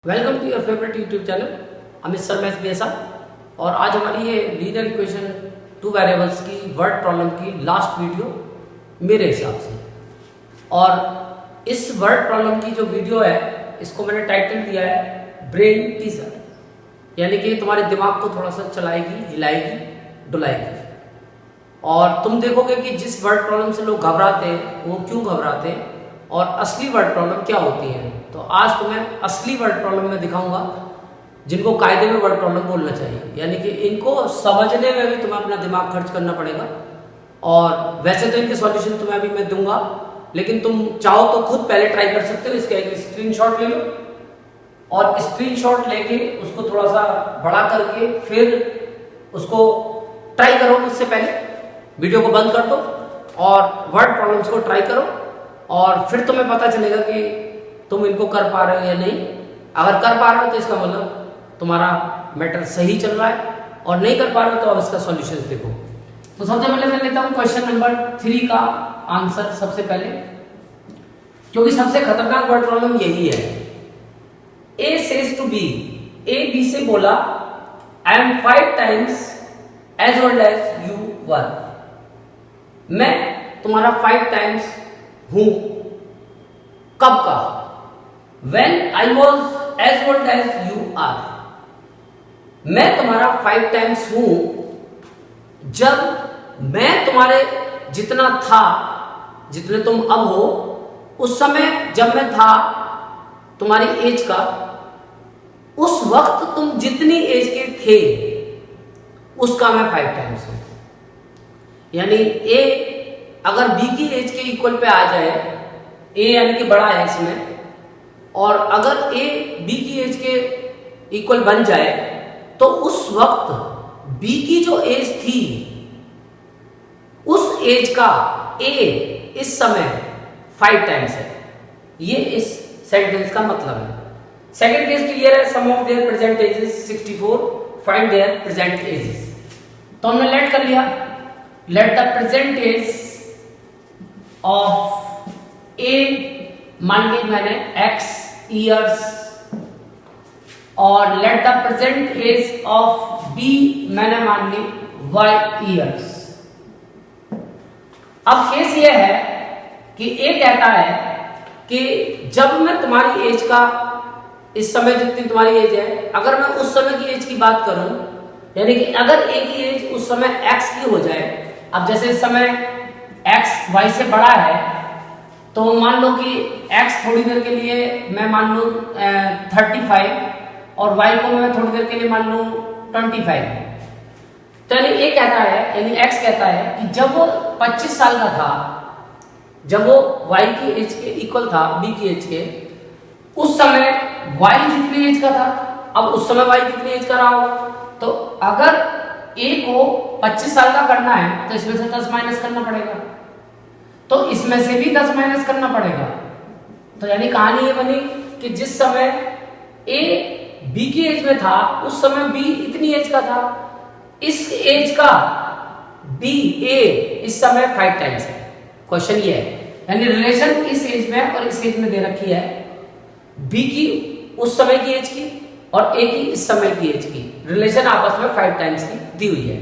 Welcome to your favourite YouTube channel Amit sir maths BSR। और आज हमारी ये लीनियर इक्वेशन टू वेरिएबल्स की वर्ड प्रॉब्लम की लास्ट वीडियो मेरे हिसाब से। और इस वर्ड प्रॉब्लम की जो वीडियो है इसको मैंने टाइटल दिया है ब्रेन टीजर, यानी कि तुम्हारे दिमाग को थोड़ा सा चलाएगी, हिलाएगी, डुलाएगी। और तुम देखोगे कि जिस वर्ड प्रॉब्लम से लोग घबराते हैं वो क्यों घबराते हैं और असली वर्ड प्रॉब्लम क्या होती है। तो आज तुम्हें असली वर्ड प्रॉब्लम में दिखाऊंगा जिनको कायदे में वर्ड प्रॉब्लम बोलना चाहिए, यानी कि इनको समझने में भी तुम्हें अपना दिमाग खर्च करना पड़ेगा। और वैसे तो इनके सॉल्यूशन तुम्हें अभी मैं दूंगा, लेकिन तुम चाहो तो खुद पहले ट्राई कर सकते हो। इसका एक स्क्रीनशॉट ले लो और स्क्रीनशॉट लेके उसको थोड़ा सा बड़ा करके फिर उसको ट्राई करो। मुझसे पहले वीडियो को बंद कर दो और वर्ड प्रॉब्लम्स को ट्राई करो और फिर तुम्हें पता चलेगा कि तुम इनको कर पा रहे हो या नहीं। अगर कर पा रहे हो तो इसका मतलब तुम्हारा मैटर सही चल रहा है, और नहीं कर पा रहे हो तो अब इसका सॉल्यूशंस देखो। तो सबसे पहले मैं लेता हूं क्वेश्चन नंबर 3 का आंसर सबसे पहले, क्योंकि सबसे खतरनाक वर्ड प्रॉब्लम यही है। A says to B, A B से बोला I am 5 times as old as you were, मैं तुम्हारा 5 टाइम्स हूं। कब का? When I was as old as you are, मैं तुम्हारा 5 टाइम्स हूं जब मैं तुम्हारे जितना था, जितने तुम अब हो, उस समय जब मैं था तुम्हारी एज का, उस वक्त तुम जितनी एज के थे उसका मैं 5 टाइम्स हूं। यानी ए अगर बी की एज के इक्वल पे आ जाए, ए यानी कि बड़ा है इसमें, और अगर ए बी की एज के इक्वल बन जाए तो उस वक्त बी की जो एज थी उस एज का ए इस समय 5 टाइम्स है। ये इस सेंटेंस का मतलब है। सेकंड केस क्लियर है। Sum of their present ages 64, find their present ages. तो हमने लेट कर लिया, let the present age of A मान ली मैंने x ईयर्स, और let the present age of b मैंने मान ली y ईयर्स। अब केस ये है कि a कहता है कि जब मैं तुम्हारी एज का, इस समय जितनी तुम्हारी एज है, अगर मैं उस समय की एज की बात करूं, यानी कि अगर a की एज उस समय x की हो जाए, अब जैसे इस समय x y से बड़ा है, तो मान लो कि x थोड़ी देर के लिए मैं मान लूँ 35 और y को मैं थोड़ी देर के लिए मान लूँ 25। तो यानी ये कहता है, यानी x कहता है कि जब वो 25 साल का था, जब वो y की एज के इक्वल था b की एज के, उस समय y जितनी एज का था, अब उस समय y कितनी एज का रहा होगा। तो अगर a को 25 साल का करना है तो इसमें से 10 माइनस करना पड़ेगा, तो इसमें से भी 10 माइनस करना पड़ेगा। तो यानी कहानी ये बनी कि जिस समय ए बी की एज में था उस समय बी इतनी एज का था, इस एज का बी ए इस समय 5 टाइम्स है। क्वेश्चन ये है, यानी रिलेशन इस एज में और इस एज में दे रखी है, बी की उस समय की एज की और ए की इस समय की एज की रिलेशन आपस में 5 टाइम्स की दी हुई है।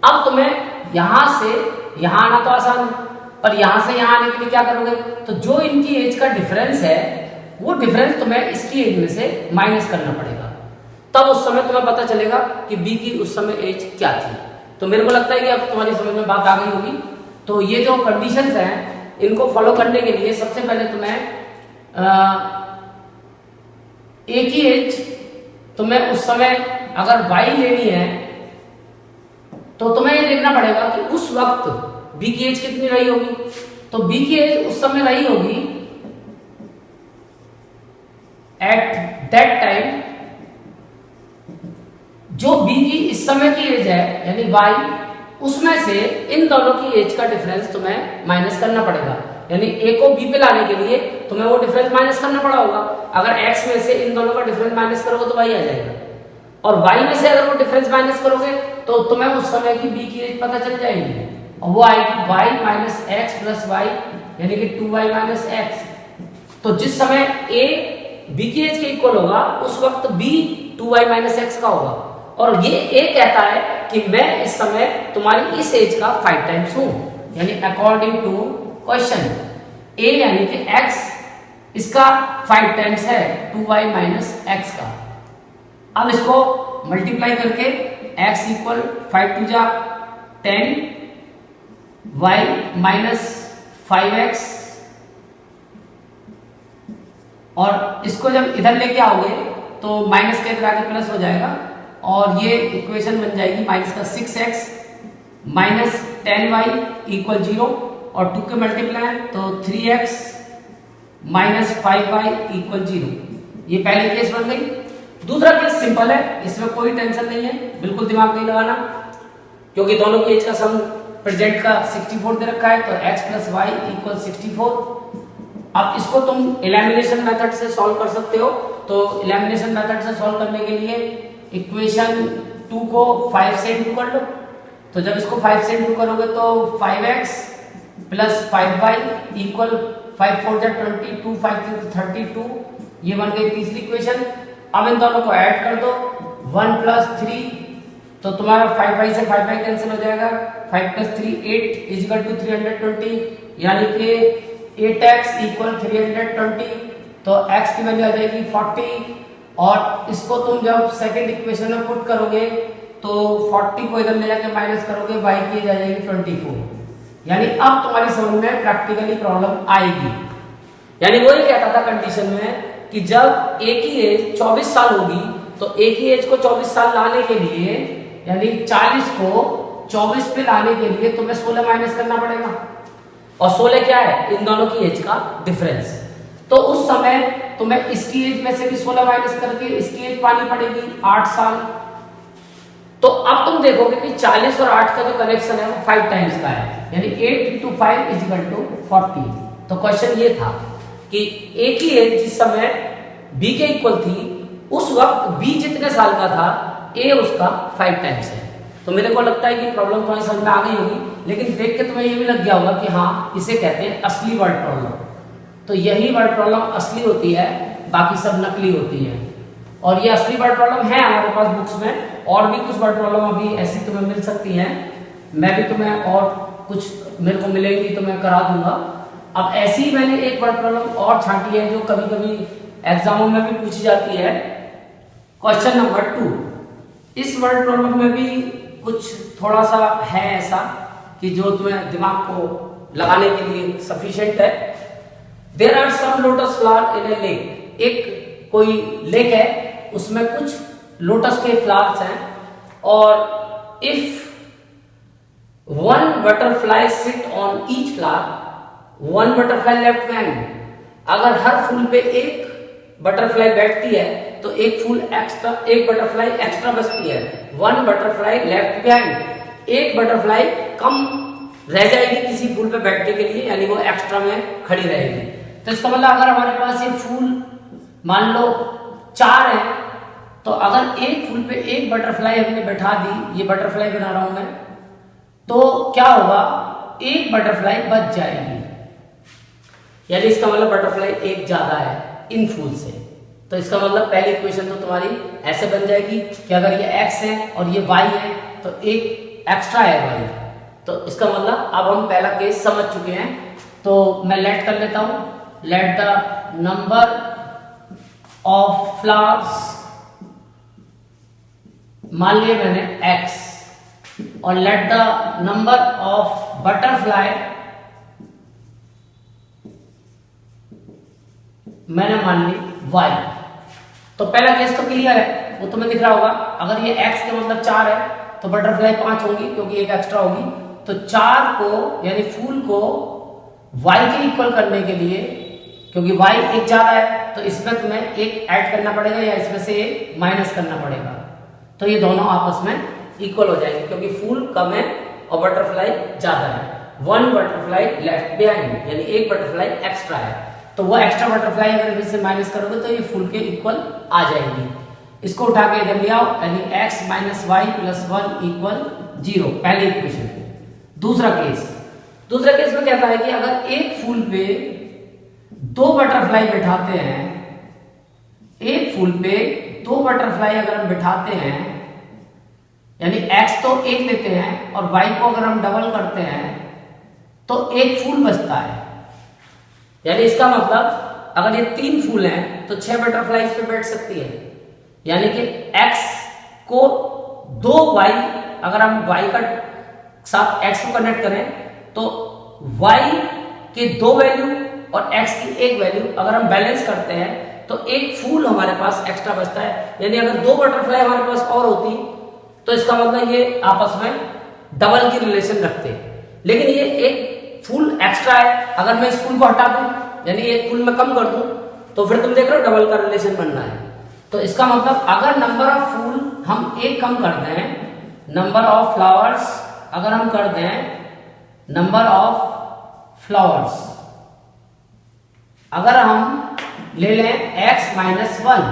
अब तुम्हें यहां से यहां आना तो आसान है, पर यहां से यहां आने के लिए क्या करोगे, तो जो इनकी एज का डिफरेंस है वो डिफरेंस तुम्हें इसकी एज में से माइनस करना पड़ेगा। तब उस समय तुम्हें पता चलेगा कि बी की उस समय एज क्या थी। तो मेरे को लगता है कि अब तुम्हारी समझ में बात आ गई होगी। तो ये जो कंडीशंस हैं इनको फॉलो करने के लिए सबसे पहले तुम्हें ए की एज तुम्हें उस समय अगर y लेनी है तो तुम्हें ये देखना पड़ेगा कि उस वक्त b की एज कितनी रही होगी। तो b की एज उस समय रही होगी एट दैट टाइम, जो b की इस समय की एज है यानी y, उसमें से इन दोनों की एज का डिफरेंस तुम्हें माइनस करना पड़ेगा। यानी a को b पे लाने के लिए तुम्हें वो डिफरेंस माइनस करना पड़ा होगा। अगर x में से इन दोनों का डिफरेंस माइनस करोगे तो y आ जाएगा, और y में से अगर वो डिफरेंस माइनस करोगे तो तुम्हें उस समय की b की एज पता चल जाएगी, और वो आएगी y minus x plus y, यानी कि 2y माइनस एक्स। तो जिस समय a बी की एज के इक्वल होगा उस वक्त बी 2y माइनस एक्स का होगा। और ये ए कहता है कि मैं इस समय तुम्हारी इस एज का 5 टाइम्स हूं, यानी अकॉर्डिंग टू क्वेश्चन ए यानी कि x इसका 5 टाइम्स है 2y माइनस एक्स का। अब इसको मल्टीप्लाई करके x इक्वल 5 टू जा 10 y माइनस 5x, और इसको जब इधर लेके आओगे तो माइनस के इधर आके प्लस हो जाएगा और ये इक्वेशन बन जाएगी माइनस का 6x माइनस 10y इक्वल 0 और 2 के मल्टीप्लाई तो 3x माइनस 5y इक्वल 0। ये पहली केस बन गई। दूसरा केस सिंपल है, इसमें कोई टेंशन नहीं है, बिल्कुल दिमाग नहीं लगाना, क्योंकि दोनों की एज का सम प्रेजेंट का 64 दे रखा है तो x प्लस वाई इक्वल 64। अब इसको तुम एलिमिनेशन मेथड से सॉल्व कर सकते हो। तो एलिमिनेशन मेथड से सॉल्व करने के लिए इक्वेशन 2 को 5 से इंटू कर लो। तो जब इसको 5 से इंटू करोगे तो 5x प्लस 5y इक्वल 5 4 जा 22 5 3 32, ये बन गई तीसरी इक्वेशन। अब इन दोनों को ऐड कर दो 1 प्लस 3, तो तुम्हारा 5y से 5y कैंसिल हो जाएगा, 5 प्लस 3 8 इजिकल टू 320, यानी कि 8x इक्वल 320, तो x की वैल्यू आ जाएगी 40। और इसको तुम जब सेकंड इक्वेशन में पुट करोगे तो 40 को इधर ले जाके माइनस करोगे, y की आ जाएगी 24। यानी अब तुम्हारी समझ में प्रैक्टिकली प्रॉब्लम आएगी। यानी वो ये कहता था कंडीशन में कि जब a की एज 24 साल होगी तो a की एज को 24 साल लाने के लिए, यानी 40 को 24 पे लाने के लिए तुम्हें 16 माइनस करना पड़ेगा, और 16 क्या है, इन दोनों की एज का डिफरेंस। तो उस समय तुम्हें इसकी एज में से भी 16 माइनस करके इसकी एज पानी पड़ेगी 8 साल। तो अब तुम देखोगे कि 40 और 8 का जो कनेक्शन है वो 5 टाइम्स का है, यानी 8 इंटू 5 इजिकल टू 40। तो क्वेश्चन ये था कि ए की एज जिस समय बी के इक्वल थी उस वक्त बी जितने साल का था ए उसका 5 टाइम्स है। तो मेरे को लगता है कि प्रॉब्लम तुम्हारी समझ में आ गई होगी, लेकिन देख के तुम्हें ये भी लग गया होगा कि हाँ इसे कहते हैं असली वर्ड प्रॉब्लम। तो यही वर्ड प्रॉब्लम असली होती है, बाकी सब नकली होती है। और ये असली वर्ड प्रॉब्लम है हमारे पास बुक्स में, और भी कुछ वर्ड प्रॉब्लम अभी ऐसी तुम्हें मिल सकती हैं। मैं भी तुम्हें और कुछ मेरे को मिलेगी तो मैं करा दूंगा। अब ऐसी ही मैंने एक वर्ड प्रॉब्लम और छांटी है जो कभी कभी एग्जामों में भी पूछी जाती है। क्वेश्चन नंबर 2, इस वर्ड प्रॉब्लम में भी कुछ थोड़ा सा है ऐसा कि जो तुम्हें दिमाग को लगाने के लिए सफिशिएंट है। There are some lotus flower in a lake, एक कोई लेक है उसमें कुछ लोटस के फ्लावर्स हैं, और if one butterfly sit on each flower one butterfly left behind, अगर हर फूल पे एक बटरफ्लाई बैठती है तो एक बटरफ्लाई एक्स्ट्रा बचती है, वन बटरफ्लाई लेफ्ट बिहाइंड, एक बटरफ्लाई कम रह जाएगी किसी फूल पे बैठने के लिए, यानी वो एक्स्ट्रा में खड़ी रहेगी। तो इसका मतलब अगर हमारे पास ये फूल मान लो 4 है, तो अगर एक फूल पे एक बटरफ्लाई हमने बैठा दी, ये बटरफ्लाई बना रहा हूं मैं, तो क्या होगा, एक बटरफ्लाई बच जाएगी, यानी इसका मतलब बटरफ्लाई एक ज्यादा है इन फूल से। तो इसका मतलब पहली इक्वेशन तो तुम्हारी ऐसे बन जाएगी कि अगर ये x है और ये y है तो एक एक्स्ट्रा है y। तो इसका मतलब अब हम पहला केस समझ चुके हैं। तो मैं लेट कर लेता हूं, let the number of flowers, मान लिया मैंने x, और let the number of butterfly मैंने मान ली y। तो पहला केस तो क्लियर है, वो तुम्हें दिख रहा होगा। अगर ये x के मतलब 4 है तो बटरफ्लाई 5 होगी क्योंकि एक एक्स्ट्रा होगी। तो 4 को यानी फूल को y के इक्वल करने के लिए, क्योंकि y एक ज्यादा है तो इसमें तुम्हें एक ऐड करना पड़ेगा या इसमें से एक माइनस करना पड़ेगा, तो ये दोनों आपस में इक्वल हो जाएंगे क्योंकि फूल कम है और बटरफ्लाई ज्यादा है। वन बटरफ्लाई लेफ्ट बिहाइंड, यानी एक बटरफ्लाई एक्स्ट्रा है, तो वो एक्स्ट्रा बटरफ्लाई अगर इससे माइनस करोगे तो ये फूल के इक्वल आ जाएगी। इसको उठा के इधर ले आओ, यानी x minus y plus 1 equal 0, पहली इक्वेशन। दूसरा केस में कहता है कि अगर एक फूल पे 2 बटरफ्लाई बैठाते हैं एक फूल पे 2 बटरफ्लाई अगर हम बिठाते हैं, यानी x तो 1 लेते हैं और y को अगर हम डबल करते हैं तो एक फूल बचता है। यानी इसका मतलब अगर ये 3 फूल हैं तो 6 बटरफ्लाई इस पे बैठ सकती है। यानी कि x को 2y, अगर हम y का साथ x को कनेक्ट करें तो y के 2 वैल्यू और x की 1 वैल्यू अगर हम बैलेंस करते हैं तो एक फूल हमारे पास एक्स्ट्रा बचता है। यानी अगर 2 बटरफ्लाई हमारे पास और होती तो इसका मतलब ये आपस में डबल की रिलेशन रखते, लेकिन ये एक फूल एक्स्ट्रा है। अगर मैं इस फूल को हटा दूं, यानी एक फूल में कम कर दूं, तो फिर तुम देख रहे हो डबल का रिलेशन बनना है। तो इसका मतलब अगर नंबर ऑफ फूल हम एक कम कर दें, नंबर ऑफ फ्लावर्स अगर हम कर दें, नंबर ऑफ फ्लावर्स अगर हम ले लें x-1,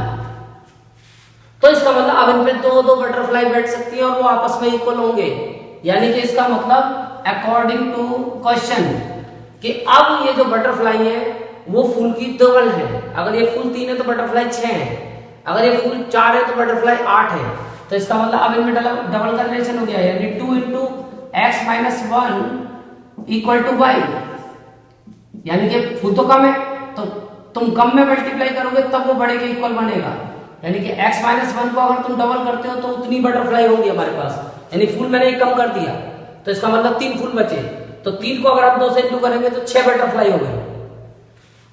तो इसका मतलब अब इन पे 2 बटरफ्लाई बैठ सकती है और वो आपस में इक्वल होंगे। यानी कि इसका मतलब अकॉर्डिंग टू क्वेश्चन कि अब ये जो बटरफ्लाई है वो फूल की डबल है। अगर ये फूल 3 है तो बटरफ्लाई 6 है, अगर ये फूल 4 है तो बटरफ्लाई 8 है। तो इसका मतलब अब इनमें डबल का रिलेशन हो गया, यानी 2 × x-1 इक्वल टू y। यानी कि फूल तो कम है तो तुम कम में मल्टीप्लाई करोगे तब वो बड़े के इक्वल बनेगा। यानी कि x-1 को अगर तुम डबल करते हो तो उतनी बटरफ्लाई होगी हमारे पास। यानी फूल मैंने एक कम कर दिया तो इसका मतलब 3 फूल बचे, तो 3 को अगर हम 2 से इंटू करेंगे तो 6 बटरफ्लाई हो गए।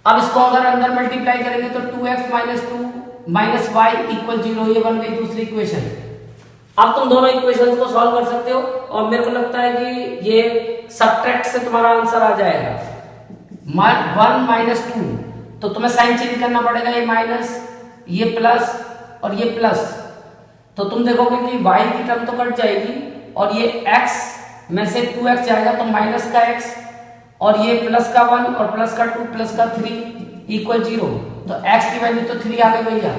अब इसको अगर अंदर मल्टीप्लाई करेंगे तो 2x-2 - y = 0, ये बन गई दूसरी इक्वेशन। अब तुम दोनों इक्वेशंस को सॉल्व कर सकते हो और मेरे को लगता है कि ये सब्ट्रैक्ट से तुम्हारा आंसर आ जाएगा। 1 - 2, तो तुम्हें साइन चेंज करना पड़ेगा, ये माइनस, ये प्लस और ये प्लस। तो तुम देखोगे कि y की टर्म तो कट जाएगी और ये x में से 2x जाएगा तो माइनस का x, और ये प्लस का 1 और प्लस का 2 प्लस का 3 = 0। तो x की वैल्यू तो 3 आ गई भैया।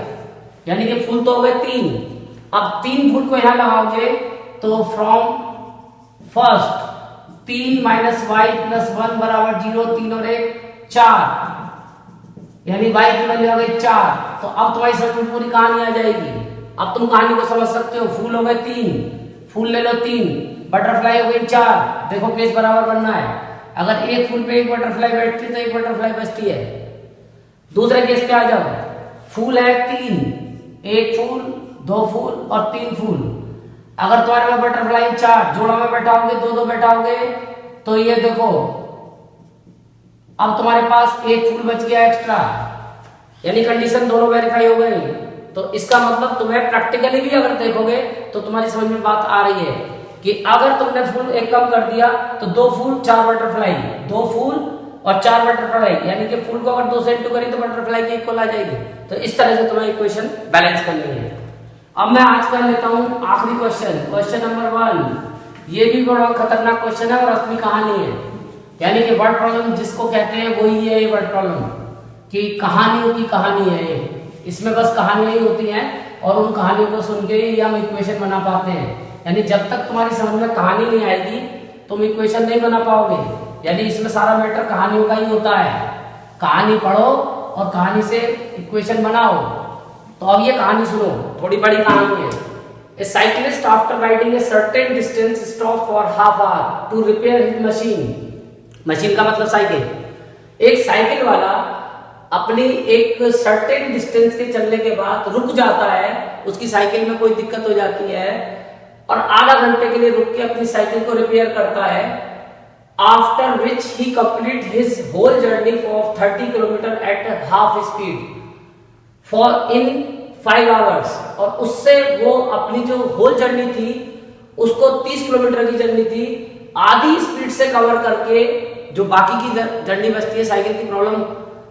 यानी कि फूल तो हो गए 3। अब 3 फूल को यहां लगाओगे तो फ्रॉम फर्स्ट 3 - y + 1 = 0, 3 और 1 4, यानी y की वैल्यू आ गई 4। तो अब तुम्हारी समझ में पूरी कहानी आ जाएगी। अब तुम कहानी को समझ सकते हो। फूल हो गए 3, फूल ले लो 3, बटरफ्लाई हो गई 4। देखो केस बराबर बनना है। अगर एक फूल पे एक बटरफ्लाई बैठती है तो एक बटरफ्लाई बचती है। दूसरे केस पे आ जाओ, फूल है 3, एक फूल, 2 फूल और 3 फूल। अगर तुम्हारे पास बटरफ्लाई 4 जोड़ा में बैठाओगे, 2 बैठाओगे, तो ये देखो अब तुम्हारे पास एक फूल बच गया एक्स्ट्रा, यानी कंडीशन दोनों वेरीफाई हो गई। तो इसका मतलब तुम्हें प्रैक्टिकली भी अगर देखोगे तो तुम्हारी समझ में बात आ रही है कि अगर तुमने फूल एक कम कर दिया तो 2 फूल 4 बटरफ्लाई, 2 फूल और 4 बटरफ्लाई, यानी कि फूल को अगर 2 से इंटू करें तो बटरफ्लाई की इक्वल आ जाएगी। तो इस तरह से तुम्हें इक्वेशन बैलेंस करनी है। अब मैं आज कर लेता हूं आखिरी क्वेश्चन नंबर 1। ये भी बड़ा खतरनाक क्वेश्चन है और असली कहानी है, यानी कि वर्ड प्रॉब्लम जिसको कहते हैं वही है ये वर्ड प्रॉब्लम, कि कहानियों की कहानी है ये। इसमें बस कहानियां ही होती हैं और उन कहानियों को सुन के ही हम इक्वेशन बना पाते हैं। यानी जब तक तुम्हारी समझ में कहानी नहीं आएगी तुम इक्वेशन नहीं बना पाओगे। यानी इसमें सारा मैटर कहानियों का ही होता है। कहानी पढ़ो और कहानी से इक्वेशन बनाओ। तो अब ये कहानी सुनो, थोड़ी बड़ी कहानी है। A cyclist after riding a certain distance stopped for half hour to repair his machine. Machine का मतलब साइकिल। एक साइकिल वाला अपनी एक सर्टेन डिस्टेंस के चलने के बाद रुक जाता है, उसकी साइकिल में कोई दिक्कत हो जाती है और आधा घंटे के लिए रुक के अपनी साइकिल को रिपेयर करता है। After which he complete his whole journey for 30 kilometre at half speed for in 5 hours. और उससे वो अपनी जो होल जर्नी थी उसको 30 किलोमीटर की जर्नी थी, आधी स्पीड से कवर करके, जो बाकी की जर्नी बचती है साइकिल की प्रॉब्लम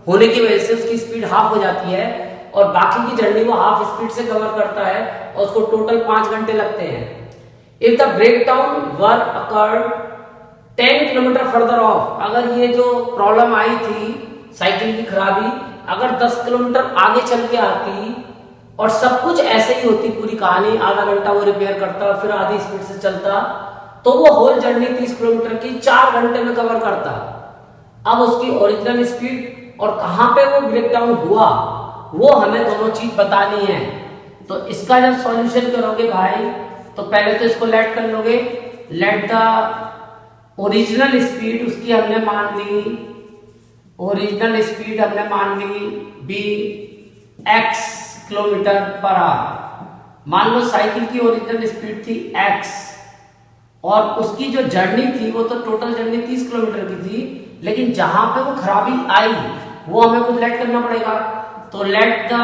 होने की वजह से उसकी स्पीड हाफ हो जाती है और बाकी की जर्नी वो हाफ स्पीड से कवर करता है और उसको टोटल 5 घंटे लगते हैं। If the breakdown were occurred 10 kilometre further of, अगर ये जो प्रॉब्लम आई थी साइकिल की खराबी अगर 10 किलोमीटर आगे चल के आती और सब कुछ ऐसे ही होती, पूरी कहानी, आधा घंटा वो रिपेयर करता और फिर आधी स्पीड से चलता, तो वो होल जर्नी 30 किलोमीटर की 4 घंटे में कवर करता। अब उसकी ओरिजिनल स्पीड और कहां पे वो ब्रेकडाउन हुआ वो हमें दोनों चीज बतानी है। तो इसका जब सॉल्यूशन करोगे भाई, तो पहले तो इसको लेट कर लोगे। लेट द ओरिजिनल स्पीड उसकी हमने मान ली, ओरिजिनल स्पीड हमने मान ली बी x किलोमीटर पर आवर। मान लो साइकिल की ओरिजिनल स्पीड थी x और उसकी जो जर्नी थी वो तो टोटल जर्नी 30 किलोमीटर की थी, लेकिन जहां पे वो खराबी आई वो हमें कुछ लेट करना पड़ेगा। तो let the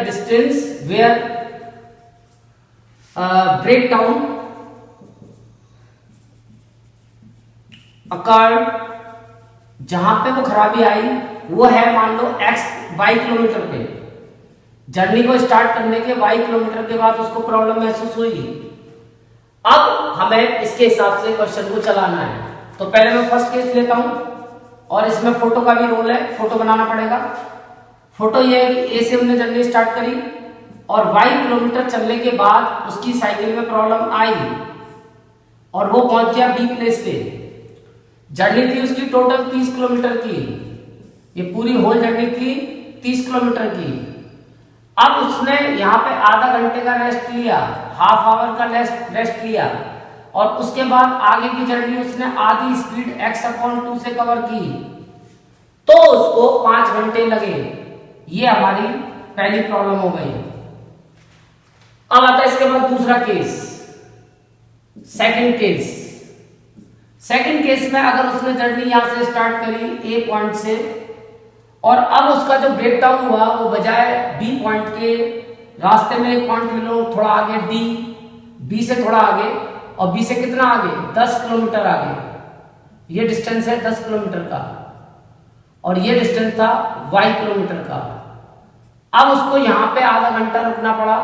distance where break down occurred, जहां पे वो खराबी आई वो है मान लो y किलोमीटर पे। जर्नी को स्टार्ट करने के y किलोमीटर के बाद उसको प्रॉब्लम महसूस हुई। अब हमें इसके हिसाब से क्वेश्चन को चलाना है। तो पहले मैं फर्स्ट केस लेता हूं और इसमें फोटो का भी रोल है, फोटो बनाना पड़ेगा। फोटो ये है कि ए से हमने जर्नी स्टार्ट करी और y किलोमीटर चलने के बाद उसकी साइकिल में प्रॉब्लम आई और वो पहुंच गया बी प्लेस पे। जर्नी थी उसकी टोटल 30 किलोमीटर की, ये पूरी होल जर्नी थी 30 किलोमीटर की। अब उसने यहाँ पे आधा घंटे का रेस्ट लिया, हाफ आवर का रेस्ट लिया और उसके बाद आगे की जर्नी उसने आधी स्पीड x/2 से कवर की, तो उसको 5 घंटे लगे। ये हमारी पहली प्रॉब्लम हो गई। अब आता है इसके बाद दूसरा case, second case. Second case में अगर उसने जर्नी यहां से स्टार्ट करी ए पॉइंट से और अब उसका जो ब्रेक डाउन हुआ वो बजाय बी पॉइंट के रास्ते में एक पॉइंट ले लो थोड़ा आगे बी से थोड़ा आगे, और बी से कितना आगे 10 किलोमीटर आगे, ये डिस्टेंस है 10 किलोमीटर का और ये डिस्टेंस था y किलोमीटर का। अब उसको यहां पे आधा घंटा रुकना पड़ा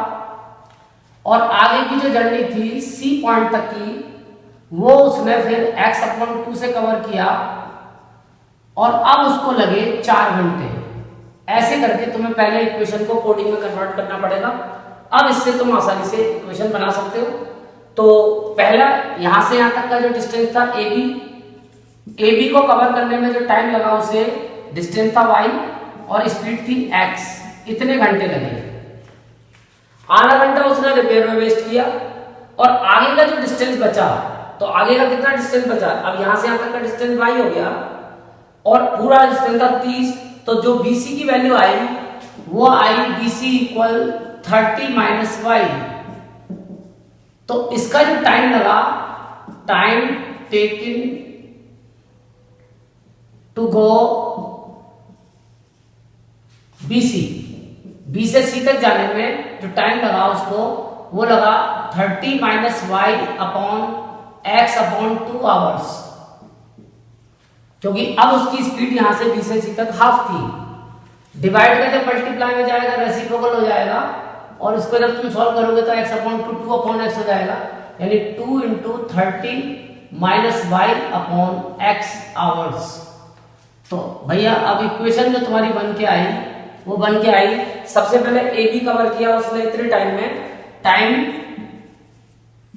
और आगे की जो जर्नी थी सी पॉइंट तक की वो उसने फिर x/2 से कवर किया और अब उसको लगे 4 घंटे। ऐसे करके तुम्हें पहले इक्वेशन को कोडिंग में कन्वर्ट करना पड़ेगा। अब इससे तुम आसानी से इक्वेशन बना सकते हो। तो पहला यहां से यहां तक का जो डिस्टेंस था AB को कवर करने में जो टाइम लगा उसे डिस्टेंस था y और स्पीड थी x, इतने घंटे लगे। आधा घंटा उसने रिपेयर में वेस्ट किया और आगे का जो डिस्टेंस बचा, तो आगे का कितना डिस्टेंस बचा, अब यहां से यहां तक का डिस्टेंस y हो गया और पूरा डिस्टेंस था 30, तो जो BC की वैल्यू आई वो आई BC इक्वल 30 माइनस y। तो इसका जो टाइम लगा, time taken to go BC, B से C तक जाने में जो टाइम लगा उसको वो लगा 30 minus y upon x/2 hours, क्योंकि अब उसकी स्पीड यहां से B से C तक हाफ थी। डिवाइड का जब मल्टीप्लाई में जाएगा रेसिप्रोकल हो जाएगा और इसको जब तुम सॉल्व करोगे तो x/2 2/x हो जाएगा, यानी 2 × 30 minus y upon x hours. तो भैया अब इक्वेशन जो तुम्हारी बन के आई वो बन के आई, सबसे पहले AB कवर किया उसने इतने टाइम में, टाइम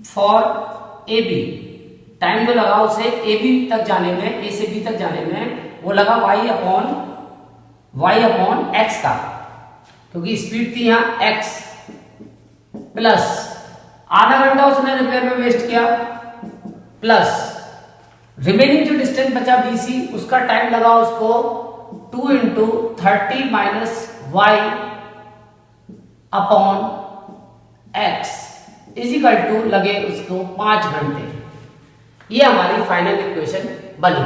फॉर AB, टाइम जो लगा उसे AB तक जाने में, A से B तक जाने में वो लगा y अपॉन x का, क्योंकि स्पीड थी यहाँ x, प्लस आधा घंटा उसने रिपेयर में वेस्ट किया, प्लस रिमेनिंग जो डिस्टेंस बचा BC उसका टाइम लगा उसको 2 × 30 minus y upon x is equal to लगे उसको 5 घंटे। ये हमारी फाइनल इक्वेशन बनी।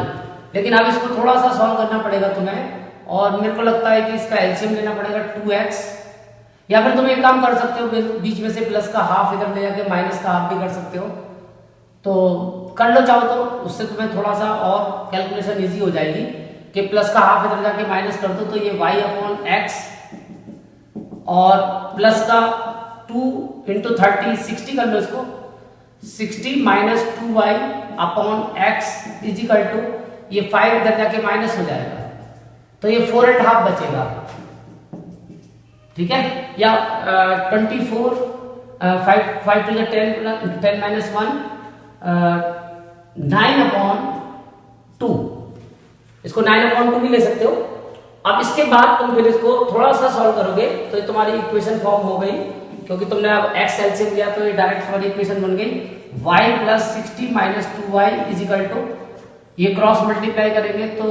लेकिन अब इसको थोड़ा सा सॉल्व करना पड़ेगा तुम्हें, और मेरे को लगता है कि इसका एलसीएम लेना पड़ेगा 2x, या फिर तुम एक काम कर सकते हो, बीच में से प्लस का हाफ इधर ले जाके माइनस का हाफ भी कर सकते हो, तो कर लो चाहो तो, उससे तुम्हें थोड़ा सा और कैलकुलेशन इजी हो जाएगी कि प्लस का हाफ इधर जाके माइनस कर दो तो ये y अपॉन x और प्लस का 2 × 30 60 कर लो इसको, 60 minus 2y upon x is equal to ये 5 इधर जाके माइनस हो जाएगा, तो ये 4.5 बचेगा, ठीक है, या 24 5 to the 10 minus 1 9/2 इसको 9/2 भी ले सकते हो। अब इसके बाद तुम फिर इसको थोड़ा सा सॉल्व करोगे तो ये तुम्हारी इक्वेशन फॉर्म हो गई, क्योंकि तुमने अब x एलसीएम लिया तो ये डायरेक्ट तुम्हारी इक्वेशन बन गई y + 60 - 2y = ये क्रॉस मल्टीप्लाई करेंगे तो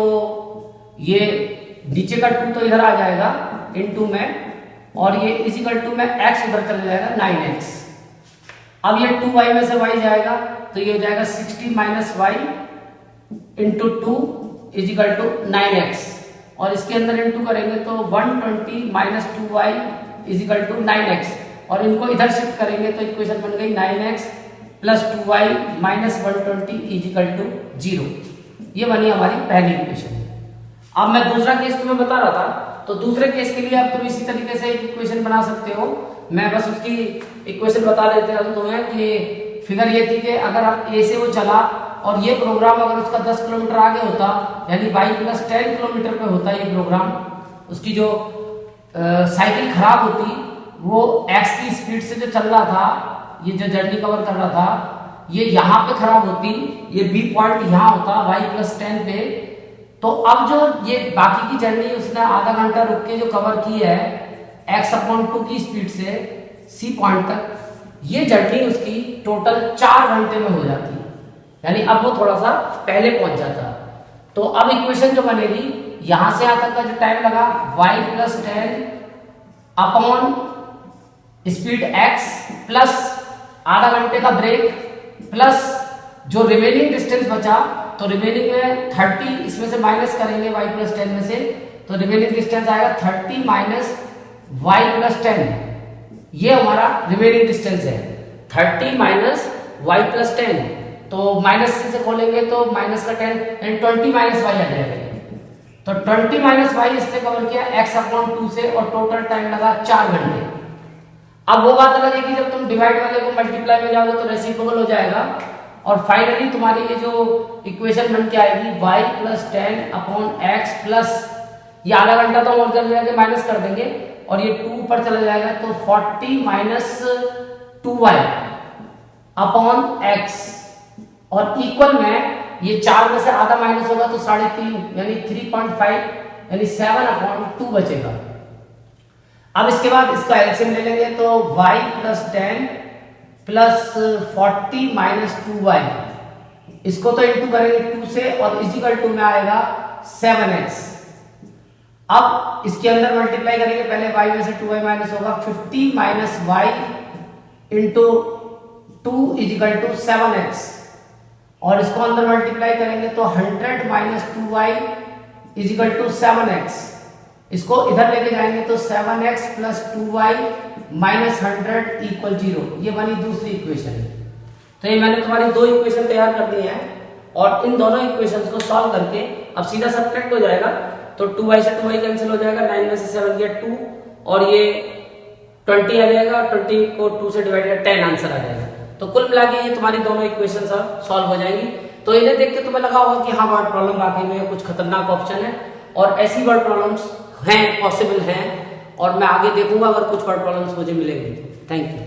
ये नीचे का 2 तो इधर आ जाएगा इनटू में, और ये = में x उधर चला जाएगा 9x। अब ये 2y में से y जाएगा तो ये हो जाएगा 60 - y × 2 = 9x, और इसके अंदर इनटू करेंगे तो 120 - 2y = 9x, और इनको इधर शिफ्ट करेंगे तो इक्वेशन बन गई 9x + 2y - 120 = 0। ये बनी हमारी पहली इक्वेशन। अब मैं दूसरा केस तुम्हें बता रहा था, तो दूसरे केस के लिए अब तुम इसी तरीके से एक इक्वेशन बना सकते हो। मैं बस उसकी इक्वेशन बता देते हैं तुम्हें कि फिगर ये थी कि अगर ए से वो चला और ये प्रोग्राम अगर उसका 10 किलोमीटर आगे होता, यानी y + 10 किलोमीटर पे होता ये प्रोग्राम, उसकी जो साइकिल खराब होती, वो x की स्पीड से जो चल रहा था, ये जो जर्नी कवर कर रहा था, ये यहाँ पे खराब होती, ये बी पॉइंट यहाँ होता y + 10 पे, तो अब जो ये बाकी की जर्नी उसने आधा घंटा रुक के जो कवर की है x/2 की स्पीड से सी पॉइंट तक, ये जर्नी उसकी टोटल 4 घंटे में हो जाती, यानी अब वो थोड़ा सा पहले पहुंच जाता। तो अब इक्वेशन जो बनेगी, यहां से यहां तक का जो टाइम लगा y + 10 upon speed x plus आधा घंटे का ब्रेक प्लस जो रिमेनिंग डिस्टेंस बचा, तो रिमेनिंग में 30 इसमें से माइनस करेंगे y + 10 में से, तो रिमेनिंग डिस्टेंस आएगा 30 - y + 10। ये हमारा रिमेनिंग डिस्टेंस है 30 - y + 10, तो माइनस से खोलेंगे तो माइनस का 10 यानी 20 - y आ जाएगा। तो 20 - y इसने कवर किया x/2 से, और टोटल टाइम लगा 4 घंटे। अब वो बात अलग है कि जब तुम डिवाइड वाले को मल्टीप्लाई में जाओगे तो रेसिप्रोकल हो जाएगा, और फाइनली तुम्हारी ये जो इक्वेशन बन के आएगी y + 10 अपॉन x प्लस ये आधा घंटा तो और कर जाएगा, माइनस कर देंगे, और ये 2 ऊपर चला जाएगा तो 40 - 2y अपॉन x, और इक्वल में ये 4 में से आधा माइनस होगा तो 3.5 यानी 3.5 यानी 7/2 बचेगा। अब इसके बाद इसका एलसीएम ले लेंगे तो y + 10 प्लस 40 - 2y, इसको तो इंटू करेंगे 2 से, और = में आएगा 7x। अब इसके अंदर मल्टीप्लाई करेंगे, पहले y में से 2y माइनस होगा 50 - y × 2 = 7x, और इसको अंदर मल्टीप्लाई करेंगे तो 100 - 2y = 7x, इसको इधर लेके जाएंगे तो 7x + 2y - 100 = 0। ये बनी दूसरी इक्वेशन। तो ये मैंने तुम्हारी 2 इक्वेशन तैयार कर दी हैं, और इन दोनों इक्वेशंस को सॉल्व करके अब सीधा सब्ट्रैक्ट हो जाएगा, तो 2y से 2y कैंसिल हो जाएगा, 9 में से 7 गया 2, और ये 20 आ जाएगा, 20 को 2 से डिवाइड किया 10 आंसर आ जाएगा। तो कुल मिला के ये तुम्हारी दोनों इक्वेशन सॉल्व हो जाएंगी। तो इन्हें देख के तुम्हें लगा होगा कि हाँ, वर्ड प्रॉब्लम वाकई में कुछ खतरनाक ऑप्शन है, और ऐसी वर्ड प्रॉब्लम्स हैं, पॉसिबल हैं, और मैं आगे देखूंगा अगर कुछ वर्ड प्रॉब्लम्स मुझे मिलेंगे। Thank you.